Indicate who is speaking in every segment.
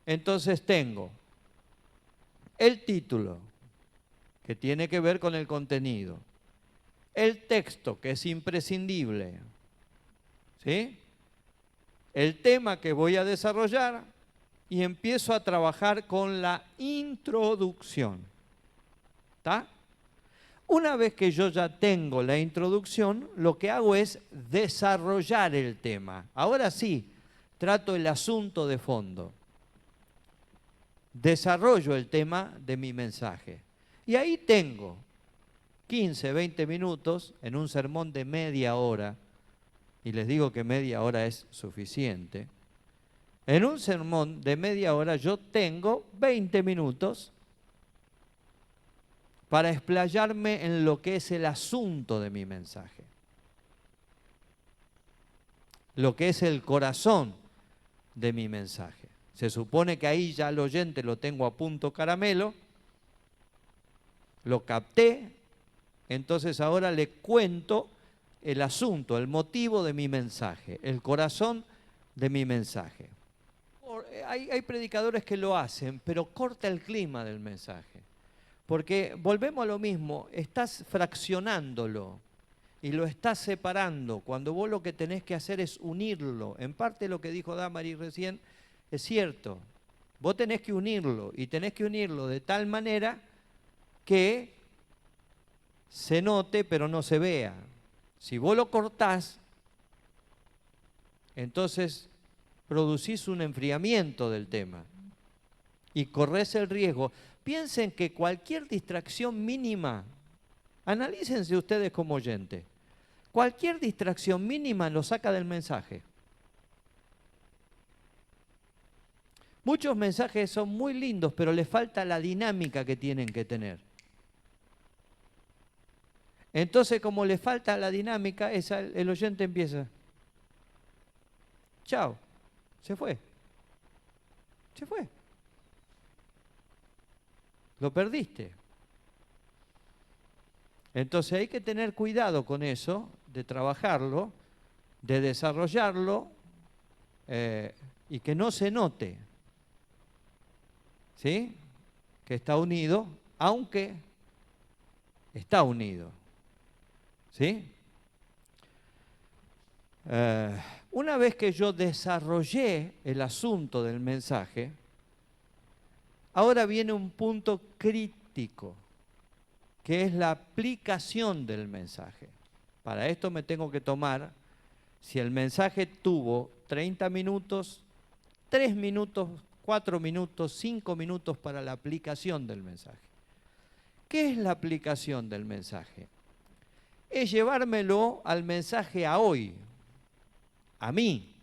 Speaker 1: Entonces tengo el título, que tiene que ver con el contenido. El texto, que es imprescindible. ¿Sí? El tema que voy a desarrollar y empiezo a trabajar con la introducción. ¿Está? Una vez que yo ya tengo la introducción, lo que hago es desarrollar el tema. Ahora sí, trato el asunto de fondo. Desarrollo el tema de mi mensaje. Y ahí tengo 15, 20 minutos en un sermón de media hora, y les digo que media hora es suficiente. En un sermón de media hora yo tengo 20 minutos para explayarme en lo que es el asunto de mi mensaje, lo que es el corazón de mi mensaje. Se supone que ahí ya al oyente lo tengo a punto caramelo, lo capté, entonces ahora le cuento el asunto, el motivo de mi mensaje, el corazón de mi mensaje. Hay predicadores que lo hacen, pero corta el clima del mensaje. Porque volvemos a lo mismo, estás fraccionándolo y lo estás separando, cuando vos lo que tenés que hacer es unirlo. En parte lo que dijo Damari recién es cierto. Vos tenés que unirlo y tenés que unirlo de tal manera que se note pero no se vea. Si vos lo cortás, entonces producís un enfriamiento del tema y corres el riesgo. Piensen que cualquier distracción mínima, analícense ustedes como oyente, cualquier distracción mínima lo saca del mensaje. Muchos mensajes son muy lindos, pero les falta la dinámica que tienen que tener. Entonces, como le falta la dinámica, el oyente empieza, chao, se fue, se fue. Lo perdiste. Entonces hay que tener cuidado con eso, de trabajarlo, de desarrollarlo y que no se note, ¿sí? Que está unido, aunque está unido, ¿sí? Una vez que yo desarrollé el asunto del mensaje, ahora viene un punto crítico, que es la aplicación del mensaje. Para esto me tengo que tomar, si el mensaje tuvo 30 minutos, 3 minutos, 4 minutos, 5 minutos para la aplicación del mensaje. ¿Qué es la aplicación del mensaje? Es llevármelo al mensaje a hoy, a mí.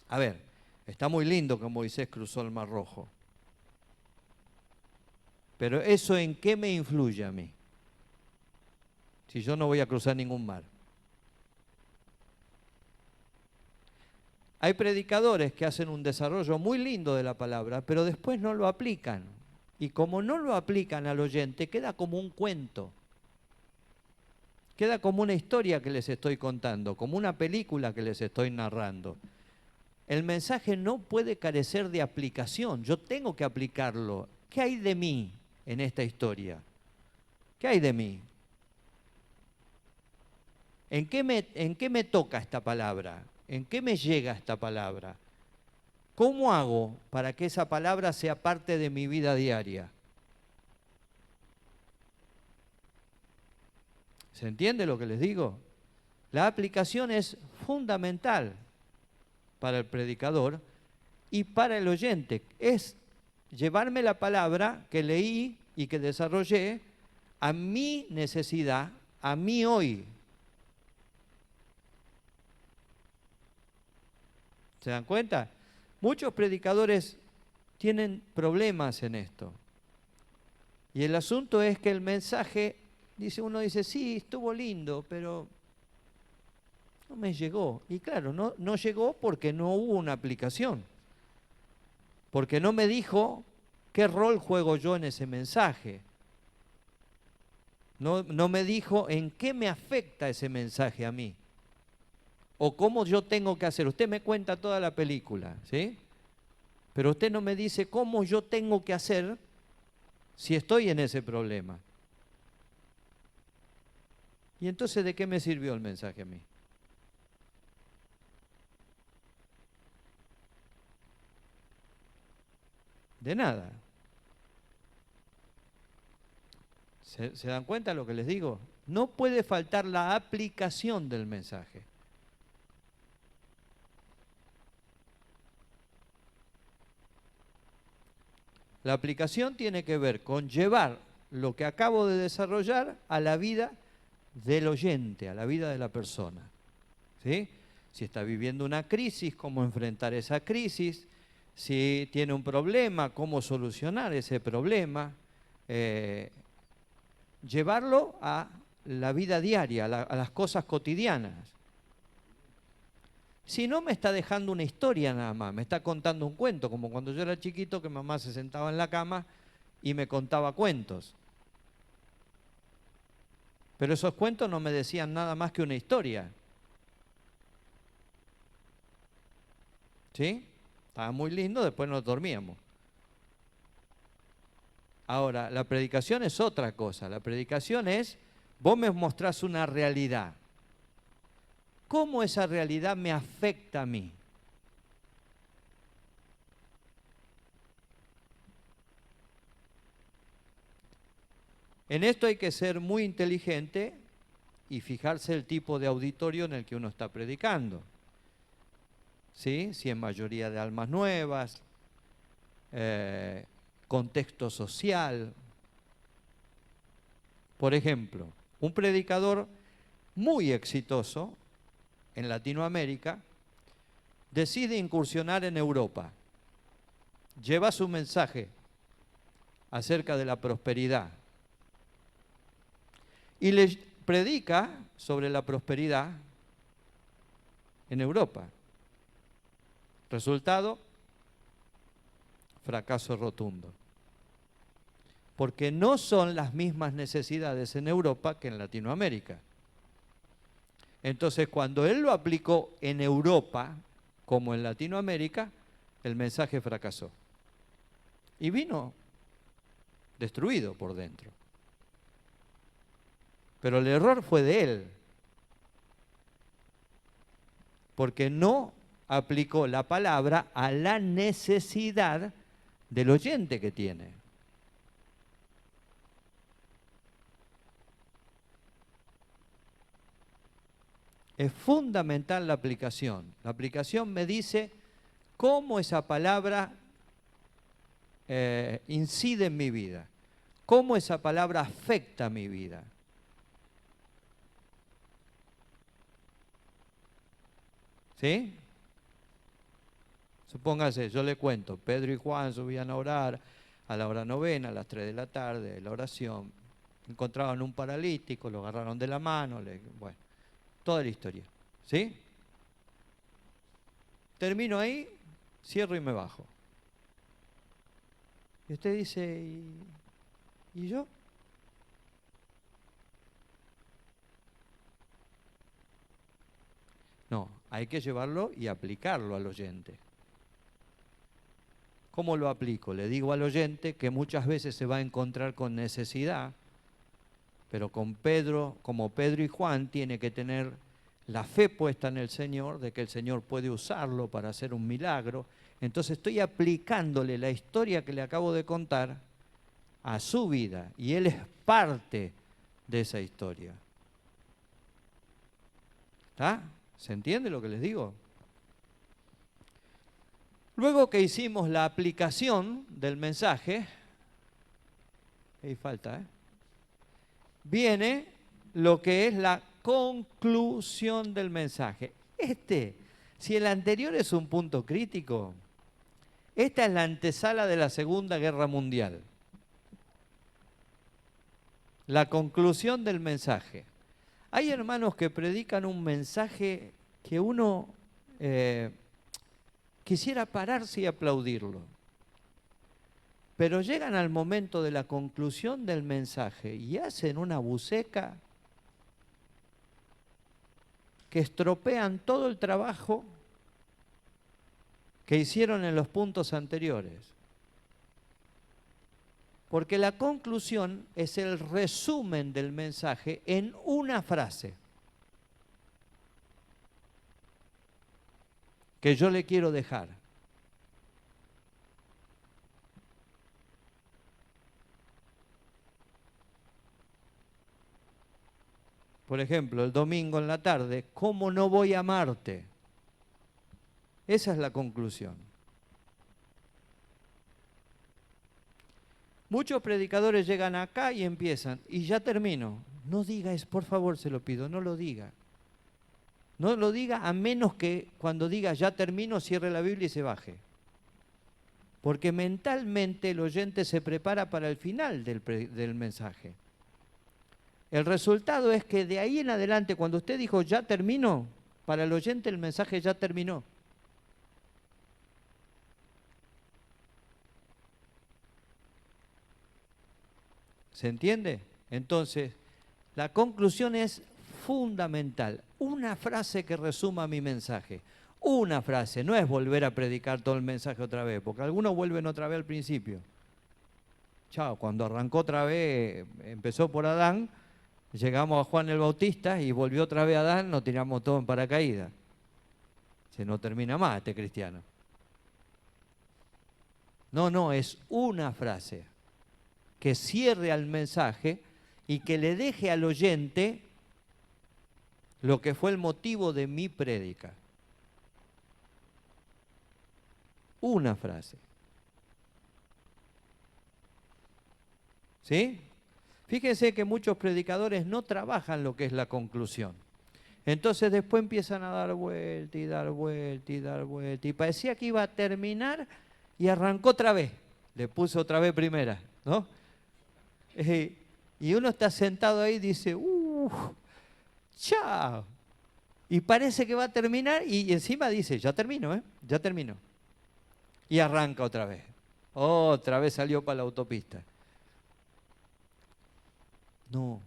Speaker 1: A ver, está muy lindo que Moisés cruzó el Mar Rojo. Pero ¿eso en qué me influye a mí? Si yo no voy a cruzar ningún mar. Hay predicadores que hacen un desarrollo muy lindo de la palabra, pero después no lo aplican. Y como no lo aplican al oyente, queda como un cuento. Queda como una historia que les estoy contando, como una película que les estoy narrando. El mensaje no puede carecer de aplicación. Yo tengo que aplicarlo. ¿Qué hay de mí en esta historia? ¿Qué hay de mí? ¿En qué me toca esta palabra? ¿En qué me llega esta palabra? ¿Cómo hago para que esa palabra sea parte de mi vida diaria? ¿Se entiende lo que les digo? La aplicación es fundamental para el predicador y para el oyente. Es llevarme la palabra que leí y que desarrollé a mi necesidad, a mí hoy. ¿Se dan cuenta? Muchos predicadores tienen problemas en esto. Y el asunto es que el mensaje, uno dice, sí, estuvo lindo, pero no me llegó. Y claro, no llegó porque no hubo una aplicación. Porque no me dijo qué rol juego yo en ese mensaje. No me dijo en qué me afecta ese mensaje a mí. O cómo yo tengo que hacer. Usted me cuenta toda la película, ¿sí? Pero usted no me dice cómo yo tengo que hacer si estoy en ese problema. ¿Y entonces de qué me sirvió el mensaje a mí? De nada. ¿Se dan cuenta de lo que les digo? No puede faltar la aplicación del mensaje. La aplicación tiene que ver con llevar lo que acabo de desarrollar a la vida del oyente, a la vida de la persona. ¿Sí? Si está viviendo una crisis, cómo enfrentar esa crisis. Si tiene un problema, cómo solucionar ese problema. Llevarlo a la vida diaria, a las cosas cotidianas. Si no, me está dejando una historia nada más, me está contando un cuento, como cuando yo era chiquito que mamá se sentaba en la cama y me contaba cuentos. Pero esos cuentos no me decían nada más que una historia. ¿Sí? Estaba muy lindo, después nos dormíamos. Ahora, la predicación es otra cosa. La predicación es, vos me mostrás una realidad. ¿Cómo esa realidad me afecta a mí? En esto hay que ser muy inteligente y fijarse el tipo de auditorio en el que uno está predicando. ¿Sí? Si es mayoría de almas nuevas, contexto social. Por ejemplo, un predicador muy exitoso en Latinoamérica decide incursionar en Europa. Lleva su mensaje acerca de la prosperidad y les predica sobre la prosperidad en Europa. Resultado, fracaso rotundo. Porque no son las mismas necesidades en Europa que en Latinoamérica. Entonces, cuando él lo aplicó en Europa, como en Latinoamérica, el mensaje fracasó. Y vino destruido por dentro. Pero el error fue de él. Porque no aplicó la palabra a la necesidad del oyente que tiene. Es fundamental la aplicación. La aplicación me dice cómo esa palabra incide en mi vida, cómo esa palabra afecta mi vida. ¿Sí? Supóngase, yo le cuento, Pedro y Juan subían a orar a la hora novena, a las 3 de la tarde, la oración. Encontraban un paralítico, lo agarraron de la mano, bueno, toda la historia. ¿Sí? Termino ahí, cierro y me bajo. Y usted dice, ¿y yo? No, hay que llevarlo y aplicarlo al oyente. ¿Cómo lo aplico? Le digo al oyente que muchas veces se va a encontrar con necesidad, pero con Pedro, como Pedro y Juan, tiene que tener la fe puesta en el Señor, de que el Señor puede usarlo para hacer un milagro. Entonces estoy aplicándole la historia que le acabo de contar a su vida, y él es parte de esa historia. ¿Está? ¿Se entiende lo que les digo? Luego que hicimos la aplicación del mensaje, ahí falta, viene lo que es la conclusión del mensaje. Si el anterior es un punto crítico, esta es la antesala de la Segunda Guerra Mundial. La conclusión del mensaje. Hay hermanos que predican un mensaje que uno quisiera pararse y aplaudirlo. Pero llegan al momento de la conclusión del mensaje y hacen una buceca que estropean todo el trabajo que hicieron en los puntos anteriores. Porque la conclusión es el resumen del mensaje en una frase que yo le quiero dejar. Por ejemplo, el domingo en la tarde, ¿cómo no voy a amarte? Esa es la conclusión. Muchos predicadores llegan acá y empiezan, y ya termino. No diga eso, por favor, se lo pido, no lo diga. No lo diga a menos que cuando diga ya termino, cierre la Biblia y se baje. Porque mentalmente el oyente se prepara para el final del mensaje. El resultado es que de ahí en adelante, cuando usted dijo ya termino, para el oyente el mensaje ya terminó. ¿Se entiende? Entonces, la conclusión es fundamental. Una frase que resuma mi mensaje. Una frase, no es volver a predicar todo el mensaje otra vez, porque algunos vuelven otra vez al principio. Chao, cuando arrancó otra vez, empezó por Adán, llegamos a Juan el Bautista y volvió otra vez Adán, nos tiramos todo en paracaídas. Se no termina más este cristiano. No, es una frase que cierre al mensaje y que le deje al oyente lo que fue el motivo de mi prédica. Una frase. ¿Sí? Fíjense que muchos predicadores no trabajan lo que es la conclusión. Entonces después empiezan a dar vuelta y dar vuelta y dar vuelta. Y parecía que iba a terminar y arrancó otra vez. Le puso otra vez primera, ¿no? Y uno está sentado ahí y dice, chao. Y parece que va a terminar y encima dice, ya termino, ya termino. Y arranca otra vez. Otra vez salió para la autopista. No,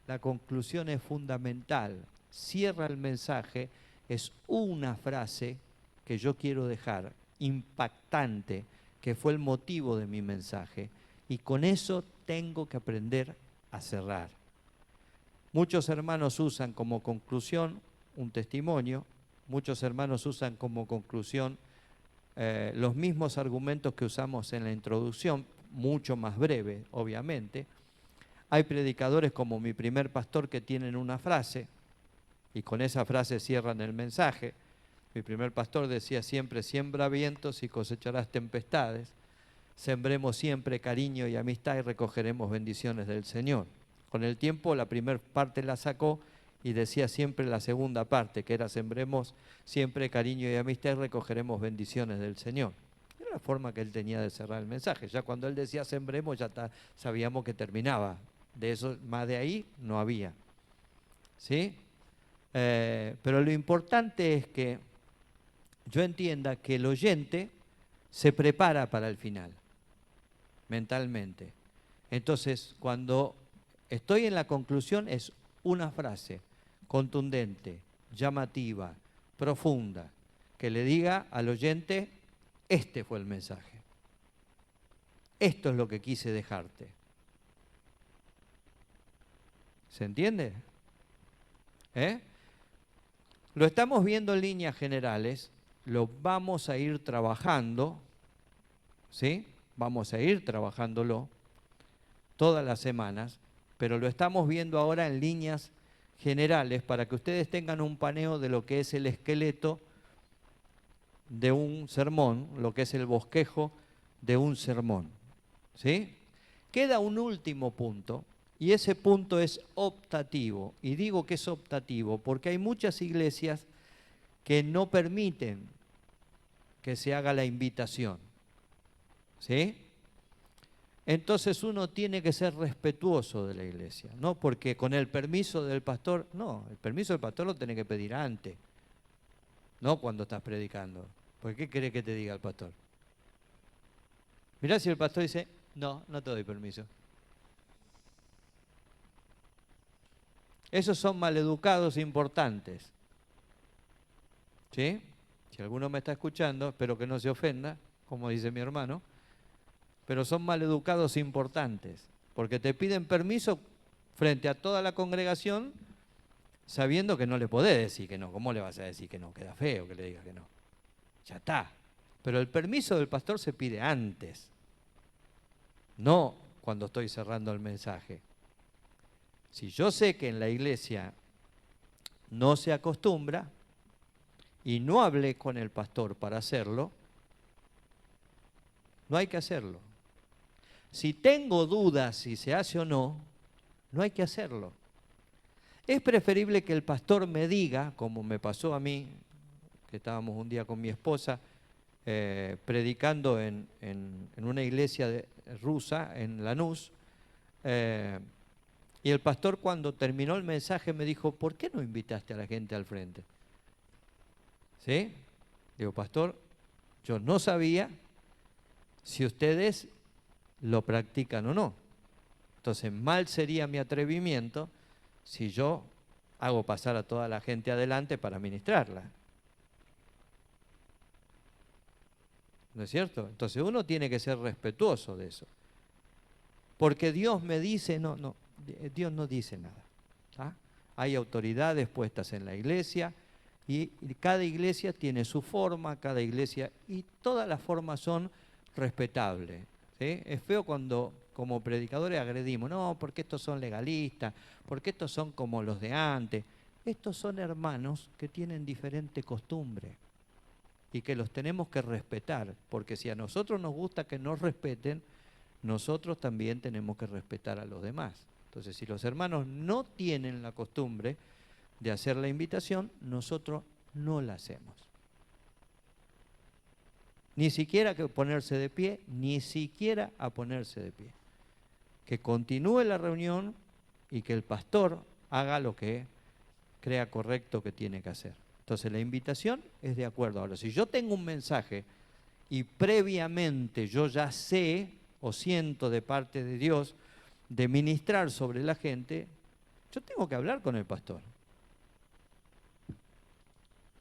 Speaker 1: la conclusión es fundamental. Cierra el mensaje, es una frase que yo quiero dejar, impactante, que fue el motivo de mi mensaje. Y con eso tengo que aprender a cerrar. Muchos hermanos usan como conclusión un testimonio, muchos hermanos usan como conclusión los mismos argumentos que usamos en la introducción, mucho más breve, obviamente. Hay predicadores como mi primer pastor que tienen una frase y con esa frase cierran el mensaje. Mi primer pastor decía siempre, siembra vientos y cosecharás tempestades. Sembremos siempre cariño y amistad y recogeremos bendiciones del Señor. Con el tiempo la primera parte la sacó y decía siempre la segunda parte, que era sembremos siempre cariño y amistad y recogeremos bendiciones del Señor. Era la forma que él tenía de cerrar el mensaje. Ya cuando él decía sembremos ya sabíamos que terminaba. De eso, más de ahí no había. ¿Sí? Pero lo importante es que yo entienda que el oyente se prepara para el final, mentalmente. Entonces, cuando estoy en la conclusión es una frase contundente, llamativa, profunda, que le diga al oyente, este fue el mensaje. Esto es lo que quise dejarte. ¿Se entiende? Lo estamos viendo en líneas generales, lo vamos a ir trabajando, ¿sí? Vamos a ir trabajándolo todas las semanas, pero lo estamos viendo ahora en líneas generales para que ustedes tengan un paneo de lo que es el esqueleto de un sermón, lo que es el bosquejo de un sermón, ¿sí? Queda un último punto, y ese punto es optativo. Y digo que es optativo porque hay muchas iglesias que no permiten que se haga la invitación. ¿Sí? Entonces uno tiene que ser respetuoso de la iglesia, no porque con el permiso del pastor, no, el permiso del pastor lo tenés que pedir antes, no cuando estás predicando. ¿Por qué querés que te diga el pastor? Mirá si el pastor dice, no te doy permiso. Esos son maleducados importantes. ¿Sí? Si alguno me está escuchando, espero que no se ofenda, como dice mi hermano, pero son maleducados importantes, porque te piden permiso frente a toda la congregación, sabiendo que no le podés decir que no. ¿Cómo le vas a decir que no? Queda feo que le digas que no. Ya está. Pero el permiso del pastor se pide antes, no cuando estoy cerrando el mensaje. Si yo sé que en la iglesia no se acostumbra y no hablé con el pastor para hacerlo, no hay que hacerlo. Si tengo dudas si se hace o no, no hay que hacerlo. Es preferible que el pastor me diga, como me pasó a mí, que estábamos un día con mi esposa, predicando en una iglesia rusa, en Lanús, y el pastor cuando terminó el mensaje me dijo, ¿por qué no invitaste a la gente al frente? ¿Sí? Digo, pastor, yo no sabía si ustedes lo practican o no. Entonces, mal sería mi atrevimiento si yo hago pasar a toda la gente adelante para ministrarla. ¿No es cierto? Entonces uno tiene que ser respetuoso de eso. Porque Dios me dice, no, Dios no dice nada. ¿Tá? Hay autoridades puestas en la iglesia y cada iglesia tiene su forma, cada iglesia, y todas las formas son respetables. ¿Sí? Es feo cuando como predicadores agredimos, no, porque estos son legalistas, porque estos son como los de antes. Estos son hermanos que tienen diferente costumbre y que los tenemos que respetar, porque si a nosotros nos gusta que nos respeten, nosotros también tenemos que respetar a los demás. Entonces, si los hermanos no tienen la costumbre de hacer la invitación, nosotros no la hacemos. Ni siquiera que ponerse de pie, ni siquiera a ponerse de pie. Que continúe la reunión y que el pastor haga lo que crea correcto que tiene que hacer. Entonces la invitación es de acuerdo. Ahora, si yo tengo un mensaje y previamente yo ya sé o siento de parte de Dios de ministrar sobre la gente, yo tengo que hablar con el pastor.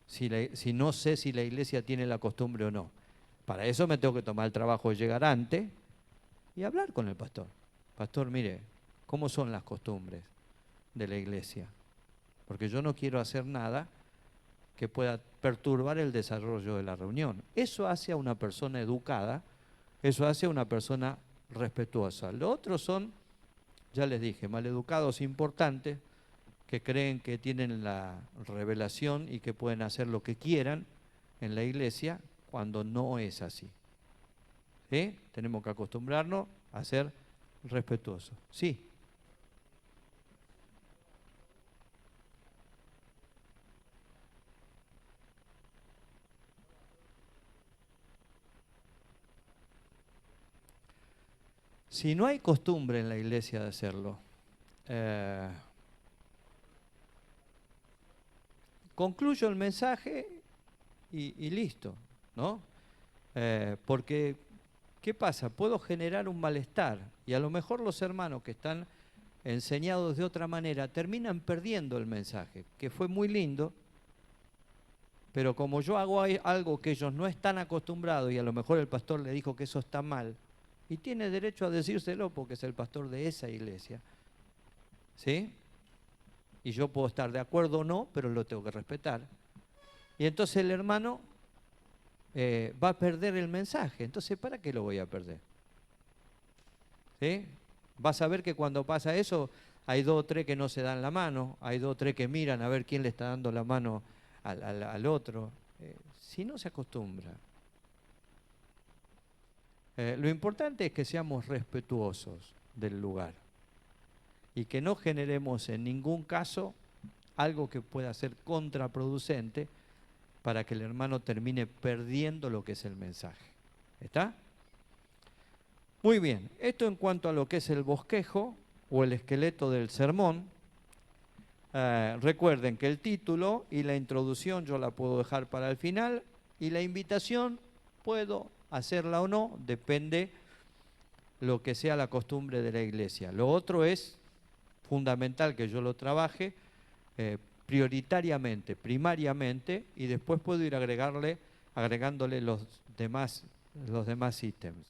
Speaker 1: Si no sé si la iglesia tiene la costumbre o no. Para eso me tengo que tomar el trabajo de llegar antes y hablar con el pastor. Pastor, mire, ¿cómo son las costumbres de la iglesia? Porque yo no quiero hacer nada que pueda perturbar el desarrollo de la reunión. Eso hace a una persona educada, eso hace a una persona respetuosa. Lo otro son, ya les dije, maleducados importantes que creen que tienen la revelación y que pueden hacer lo que quieran en la iglesia cuando no es así. ¿Sí? Tenemos que acostumbrarnos a ser respetuosos. Sí. Si no hay costumbre en la iglesia de hacerlo, concluyo el mensaje y listo, ¿no? Porque, ¿qué pasa? Puedo generar un malestar y a lo mejor los hermanos que están enseñados de otra manera terminan perdiendo el mensaje, que fue muy lindo, pero como yo hago algo que ellos no están acostumbrados y a lo mejor el pastor le dijo que eso está mal, y tiene derecho a decírselo porque es el pastor de esa iglesia, ¿sí? Y yo puedo estar de acuerdo o no, pero lo tengo que respetar. Y entonces el hermano va a perder el mensaje. Entonces, ¿para qué lo voy a perder? ¿Sí? Vas a ver que cuando pasa eso, hay 2 o 3 que no se dan la mano, hay 2 o 3 que miran a ver quién le está dando la mano al otro. Si no se acostumbra. Lo importante es que seamos respetuosos del lugar y que no generemos en ningún caso algo que pueda ser contraproducente para que el hermano termine perdiendo lo que es el mensaje. ¿Está? Muy bien, esto en cuanto a lo que es el bosquejo o el esqueleto del sermón. Recuerden que el título y la introducción yo la puedo dejar para el final y la invitación puedo hacerla o no, depende lo que sea la costumbre de la iglesia. Lo otro es fundamental que yo lo trabaje prioritariamente, primariamente, y después puedo ir agregándole los demás ítems.